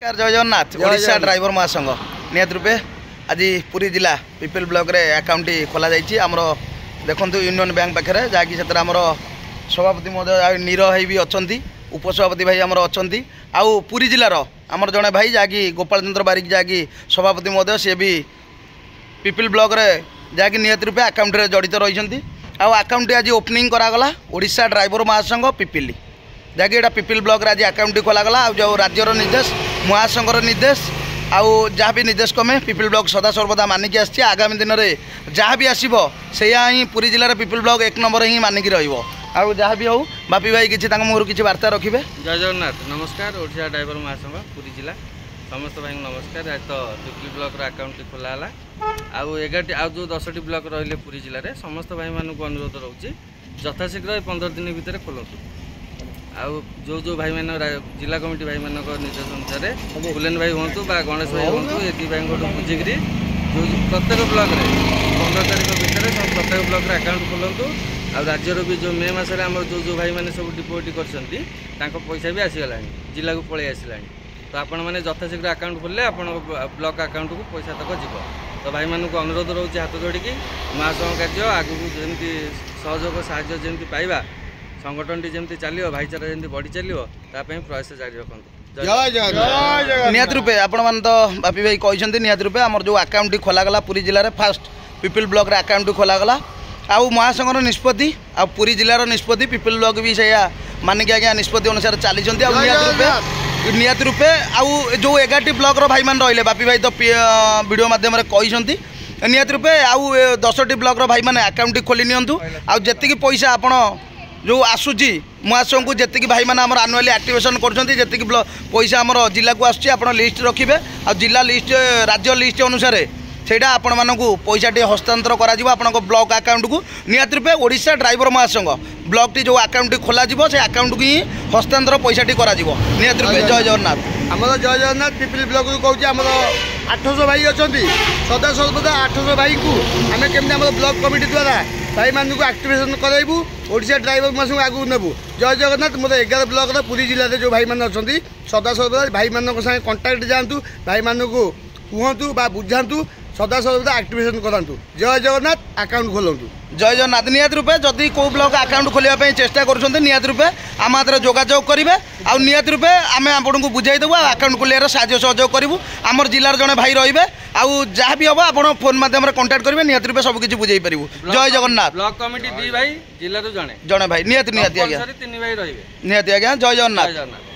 जय जगन्नाथ ओडिशा ड्राइवर महासंघ निहत रूपे आज पुरी जिला पिपिल ब्लॉक रे अकाउंट खोल जामर देखु यूनियन बैंक पाखे जहाँकि से आमर सभापति महोदय नीर भाई भी अच्छा उपसभापति भाई आमर अच्छा आउ पुरी जिलार आमर जड़े भाई जहाँकि गोपाल चंद्र बारिक जहाँकि सभापति महोदय सी भी पिपिल ब्लॉक रे जहाँकि निहत रूपे अकाउंट रे जड़ित रही अकाउंट आज ओपनिंग करागला ओडिशा ड्राइवर महासंघ पिपिली जहाँकि यहाँ पिपिल ब्लॉक आज अकाउंट खोलागला जो राज्यर निर्देश महासंघर निर्देश आउ जहाँ भी निर्देश कमे पिपिल ब्लॉक सदा सर्वदा मानिकी आसी आगामी दिन में जहाँ भी आसो से ही पुरी जिलार पिपिल ब्लॉक एक नंबर ही मानिकी रहा जहाँ भी हो बापी भाई किसी मुहर किसी वार्ता रखिए। जय जगन्नाथ नमस्कार ओडिशा ड्राइवर महासंघ पुरी जिला समस्त भाई नमस्कार। आज तो पिपिल ब्लॉक अकाउंट खोलाला आउ 11 आउ जो 10टी ब्लॉक रही पुरी जिले में समस्त भाई मानक अनुरोध रोचे यथाशीघ्र 15 दिन भितर खोलतु आउ जो भाई मान जिला कमिटी भाई मान निर्देश अनुसार फुलेन भाई हूँ गणेश भाई हूँ ये भाई बुझिक जो प्रत्येक ब्लॉक 15 तारीख भितर सब प्रत्येक ब्लॉक अकाउंट खोलतु आ राज्यर भी जो मे मसरे आम जो भाई मैंने सब डिपोजिट कर पैसा भी आसीगला जिला को पलि आसला तो आपण मैंने यथाशीघ्र अकाउंट खोलिले आपण ब्लॉक अकाउंट को पैसा तक जीव तो भाई मानक अनुरोध रोचे हाथ जोड़िकी महासंघ कार्य आगू जमी सहयोग साहय जमी पाइबा संगठन जमी चलो भाईचारा जमी बढ़ी चलो प्रयास जारी रखते निहत रूपे आपण तो बापी भाई कहते निहत रूपे आम जो अकाउंट खोलागला पुरी जिले में फास्ट पिपिल ब्लॉक रे अकाउंट खोलागला आउ महासंघर निष्पत्ति आ पुरी जिलार निष्पत्ति पिपिल ब्लॉक भी से मानिक आज्ञा निष्पत्ति अनुसार चली निहत रूपे आउ जो 11टी ब्लॉक भाई मान रही बापी भाई तो वीडियो माध्यम कहते निहत रूपे आउ 10टी ब्लॉक भाई मैंने अकाउंट खोली नियंतु आउ जेतिकी पैसा आपण जो आसूची महासंघ को जी भाई मैंने आम आनुआली एक्टिवेशन कर पैसा आम जिला को आसूँ आप लिस्ट रखिए आ जिला लिस्ट राज्य लिस्ट अनुसार सेटा आपण मानक पैसा टी हस्तांतर कर ब्लॉक अकाउंट को निहत रूपे ओडिशा ड्राइवर महासंघ ब्लॉक टी जो अकाउंट खोल से अकाउंट को ही हस्तांतर पैसा टी कर निहत रूपे। जय जगन्नाथ आम जय जगन्नाथ पिपिल ब्लॉक को कहूँ आम 800 भाई अच्छा सदा सर्वदा 800 भाई को आम केमी आम ब्लॉक कमिटी द्वारा भाई मानक एक्टिवेशन कराइबू ओडिशा ड्राइवर महासंघ आगू नेबू। जय जगन्नाथ मोर 11 ब्लॉक पुरी जिले में जो भाई मैंने अच्छा सदा सर्वदा भाई मान सागे कंटाक्ट जातु भाई मानक कहतु बुझातु सदा सर्वदा एक्टिवेशन करातु। जय जगन्नाथ अकाउंट खोलतु। जय जगन्नाथ निहत रूपे जदि को ब्लॉक अकाउंट खोलिया चेष्टा कर निहत रूपे आम हाथ जोगाजोग करेंगे आ निहत रूपे आम आपको बुझाईदेबू अकाउंट खोलिया साहय सहयोग करूँ आमर जिलार जड़े भाई रे आउ जहाँ भी हम आप फोन मध्यम कंटाक्ट करेंगे निहत रूपे सबकि बुझे पारू। जय जगन्नाथ ब्लॉक कमिटी 2 भाई जिला जड़े भाई निहत निहत आज्ञा निहत आज्ञा जय जगन्नाथ।